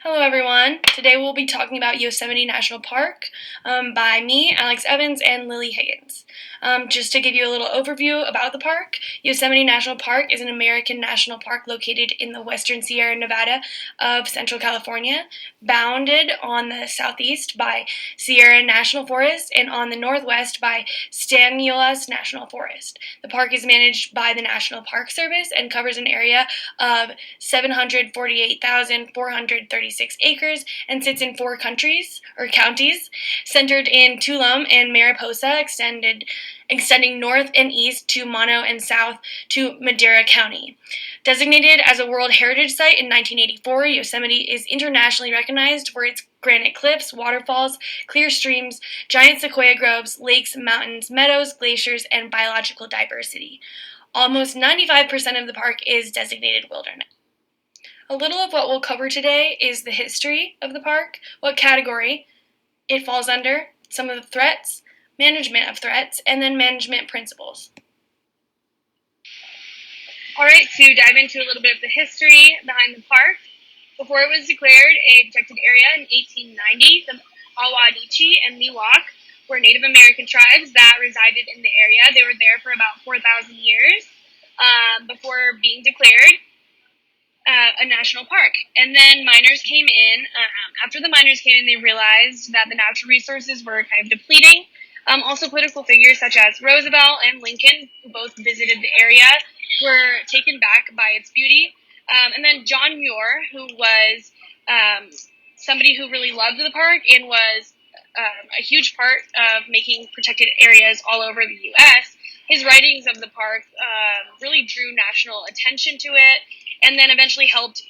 Hello, everyone. Today we'll be talking about Yosemite National Park by me, Alex Evans, and Lily Higgins. Just to give you a little overview about the park, Yosemite National Park is an American national park located in the western Sierra Nevada of Central California, bounded on the southeast by Sierra National Forest and on the northwest by Stanislaus National Forest. The park is managed by the National Park Service and covers an area of 748,436 acres and sits in four countries or counties, centered in Tulum and Mariposa, extending north and east to Mono and south to Madera County. Designated as a World Heritage Site in 1984, Yosemite is internationally recognized for its granite cliffs, waterfalls, clear streams, giant sequoia groves, lakes, mountains, meadows, glaciers, and biological diversity. Almost 95% of the park is designated wilderness. A little of what we'll cover today is the history of the park, what category it falls under, some of the threats, management of threats, and then management principles. All right, to dive into a little bit of the history behind the park. Before it was declared a protected area in 1890, the Awa-Onichi and Miwok were Native American tribes that resided in the area. They were there for about 4,000 years before being declared a national park. And then miners came in. After the miners came in, they realized that the natural resources were kind of depleting. Also, political figures such as Roosevelt and Lincoln, who both visited the area, were taken back by its beauty. And then John Muir, who was somebody who really loved the park and was a huge part of making protected areas all over the U.S., his writings of the park really drew national attention to it, and then eventually helped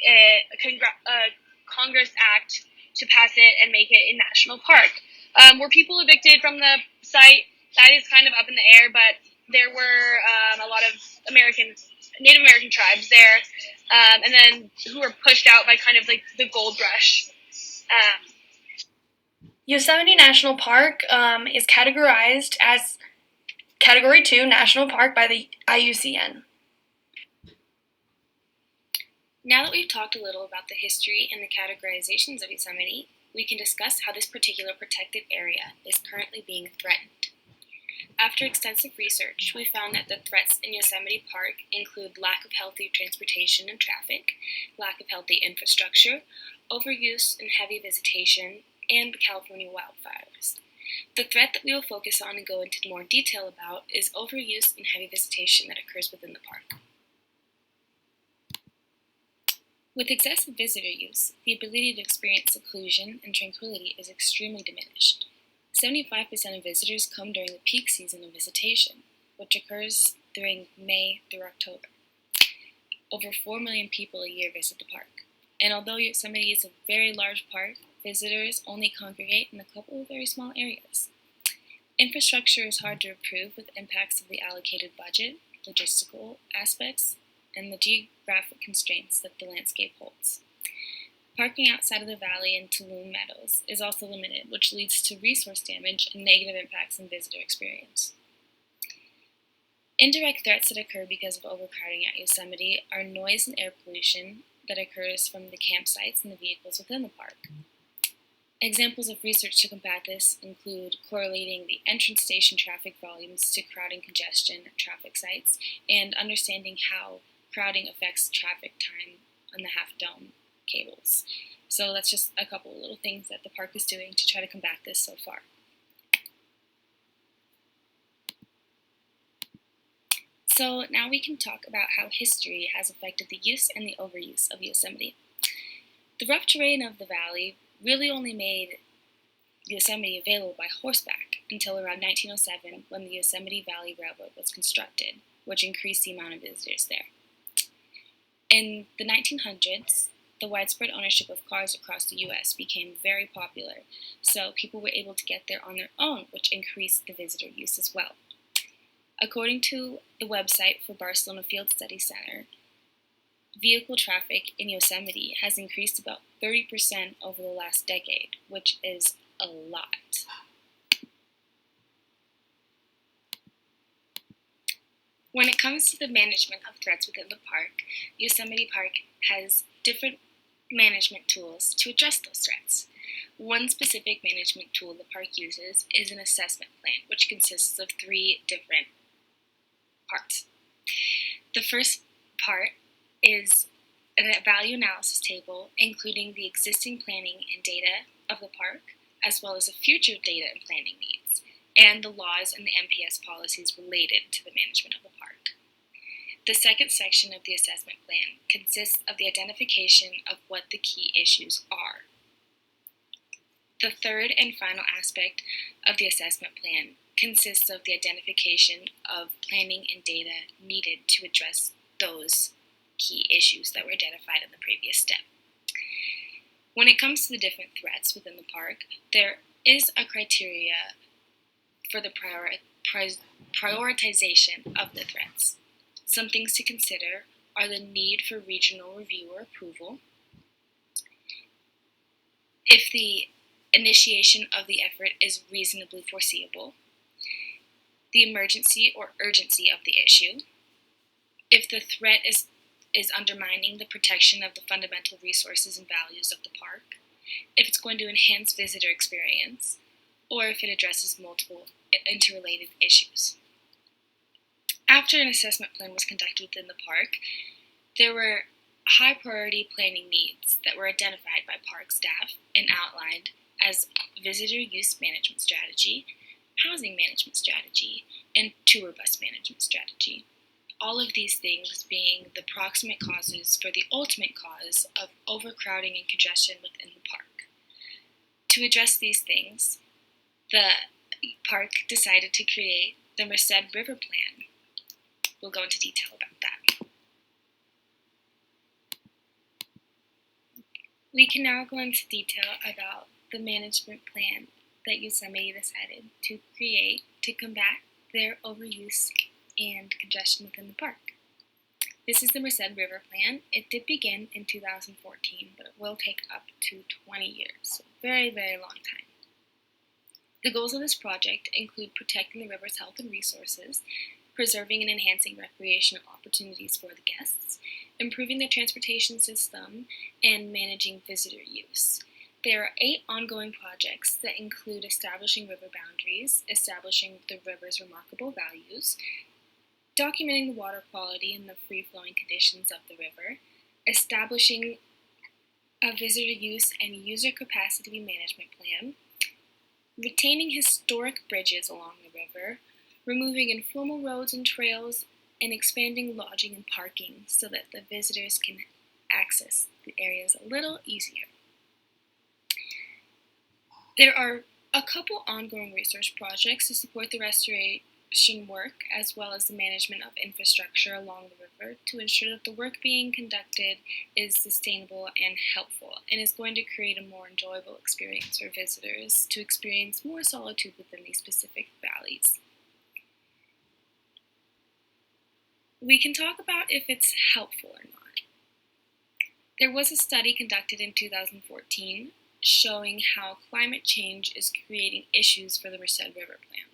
Congress act to pass it and make it a national park. Were people evicted from the site? That is kind of up in the air, but there were a lot of Native American tribes there, and then who were pushed out by kind of like the gold rush. Yosemite National Park is categorized as Category 2 National Park by the IUCN. Now that we've talked a little about the history and the categorizations of Yosemite, we can discuss how this particular protected area is currently being threatened. After extensive research, we found that the threats in Yosemite Park include lack of healthy transportation and traffic, lack of healthy infrastructure, overuse and heavy visitation, and the California wildfires. The threat that we will focus on and go into more detail about is overuse and heavy visitation that occurs within the park. With excessive visitor use, the ability to experience seclusion and tranquility is extremely diminished. 75% of visitors come during the peak season of visitation, which occurs during May through October. Over 4 million people a year visit the park, and although Yosemite is a very large park, visitors only congregate in a couple of very small areas. Infrastructure is hard to improve with impacts of the allocated budget, logistical aspects, and the geographic constraints that the landscape holds. Parking outside of the valley and Tulum meadows is also limited, which leads to resource damage and negative impacts on visitor experience. Indirect threats that occur because of overcrowding at Yosemite are noise and air pollution that occurs from the campsites and the vehicles within the park. Examples of research to combat this include correlating the entrance station traffic volumes to crowding congestion at traffic sites and understanding how crowding affects traffic time on the Half Dome cables. So that's just a couple of little things that the park is doing to try to combat this so far. So now we can talk about how history has affected the use and the overuse of Yosemite. The rough terrain of the valley really only made Yosemite available by horseback until around 1907 when the Yosemite Valley Railroad was constructed, which increased the amount of visitors there. In the 1900s, the widespread ownership of cars across the U.S. became very popular, so people were able to get there on their own, which increased the visitor use as well. According to the website for Barcelona Field Study Center, vehicle traffic in Yosemite has increased about 30% over the last decade, which is a lot. When it comes to the management of threats within the park, Yosemite Park has different management tools to address those threats. One specific management tool the park uses is an assessment plan, which consists of 3 different parts. The first part is a value analysis table, including the existing planning and data of the park, as well as the future data and planning needs, and the laws and the MPS policies related to the management of the park. The second section of the assessment plan consists of the identification of what the key issues are. The third and final aspect of the assessment plan consists of the identification of planning and data needed to address those key issues that were identified in the previous step. When it comes to the different threats within the park, there is a criteria for the prioritization of the threats. Some things to consider are the need for regional review or approval, if the initiation of the effort is reasonably foreseeable, the emergency or urgency of the issue, if the threat is undermining the protection of the fundamental resources and values of the park, if it's going to enhance visitor experience, or if it addresses multiple interrelated issues. After an assessment plan was conducted within the park, there were high priority planning needs that were identified by park staff and outlined as visitor use management strategy, housing management strategy, and tour bus management strategy. All of these things being the proximate causes for the ultimate cause of overcrowding and congestion within the park. To address these things, the park decided to create the Merced River Plan. We'll go into detail about that. We can now go into detail about the management plan that Yosemite decided to create to combat their overuse and congestion within the park. This is the Merced River Plan. It did begin in 2014, but it will take up to 20 years, so very, very long time. The goals of this project include protecting the river's health and resources, preserving and enhancing recreational opportunities for the guests, improving the transportation system, and managing visitor use. There are 8 ongoing projects that include establishing river boundaries, establishing the river's remarkable values, documenting the water quality and the free-flowing conditions of the river, establishing a visitor use and user capacity management plan, retaining historic bridges along the river, removing informal roads and trails, and expanding lodging and parking so that the visitors can access the areas a little easier. There are a couple ongoing research projects to support the restoration work as well as the management of infrastructure along the river to ensure that the work being conducted is sustainable and helpful and is going to create a more enjoyable experience for visitors to experience more solitude within these specific valleys. We can talk about if it's helpful or not. There was a study conducted in 2014 showing how climate change is creating issues for the Merced River Plan.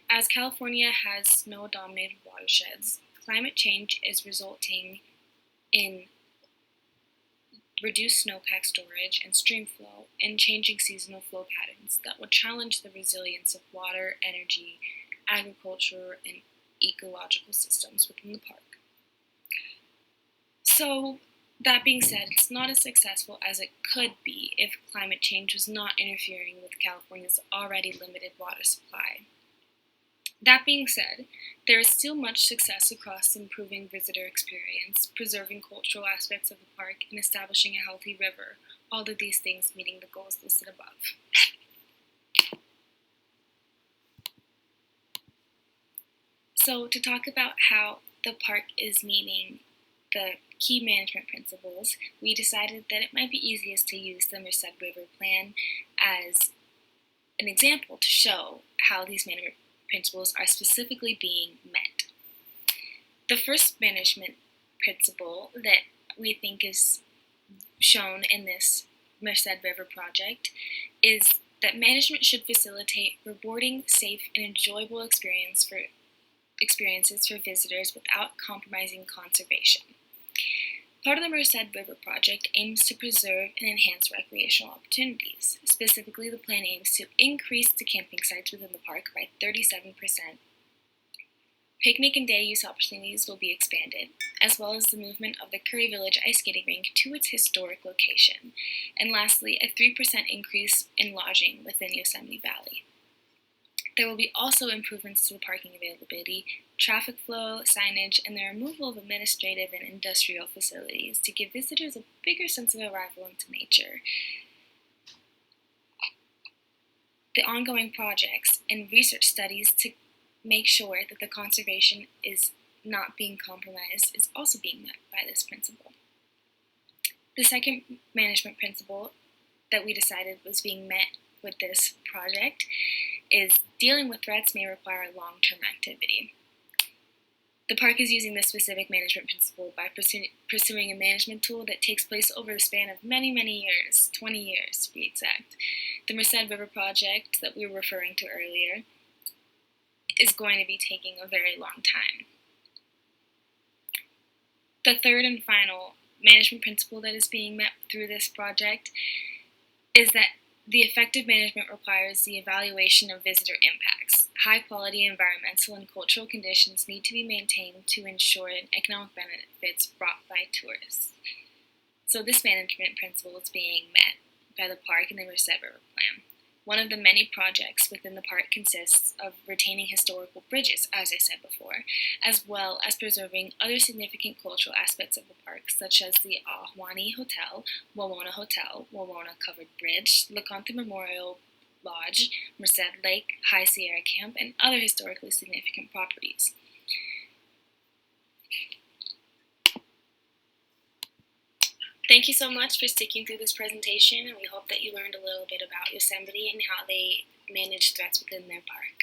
As California has snow-dominated watersheds, climate change is resulting in reduced snowpack storage and stream flow and changing seasonal flow patterns that will challenge the resilience of water, energy, agriculture, and ecological systems within the park. So, that being said, it's not as successful as it could be if climate change was not interfering with California's already limited water supply. That being said, there is still much success across improving visitor experience, preserving cultural aspects of the park, and establishing a healthy river, all of these things meeting the goals listed above. So to talk about how the park is meeting the key management principles, we decided that it might be easiest to use the Merced River Plan as an example to show how these management principles are specifically being met. The first management principle that we think is shown in this Merced River project is that management should facilitate rewarding, safe, and enjoyable experiences for visitors without compromising conservation. Part of the Merced River Project aims to preserve and enhance recreational opportunities. Specifically, the plan aims to increase the camping sites within the park by 37%. Picnic and day use opportunities will be expanded, as well as the movement of the Curry Village ice skating rink to its historic location. And lastly, a 3% increase in lodging within Yosemite Valley. There will be also improvements to the parking availability, traffic flow, signage, and the removal of administrative and industrial facilities to give visitors a bigger sense of arrival into nature. The ongoing projects and research studies to make sure that the conservation is not being compromised is also being met by this principle. The second management principle that we decided was being met with this project is dealing with threats may require long-term activity. The park is using this specific management principle by pursuing a management tool that takes place over the span of many, many years, 20 years to be exact. The Merced River Project that we were referring to earlier is going to be taking a very long time. The third and final management principle that is being met through this project is that the effective management requires the evaluation of visitor impacts. High-quality environmental and cultural conditions need to be maintained to ensure economic benefits brought by tourists. So this management principle is being met by the park and the Merced River Plan. One of the many projects within the park consists of retaining historical bridges, as I said before, as well as preserving other significant cultural aspects of the park, such as the Ahwahnee Hotel, Wawona Covered Bridge, LeConte Memorial Lodge, Merced Lake, High Sierra Camp, and other historically significant properties. Thank you so much for sticking through this presentation, and we hope that you learned a little bit about Yosemite and how they manage threats within their park.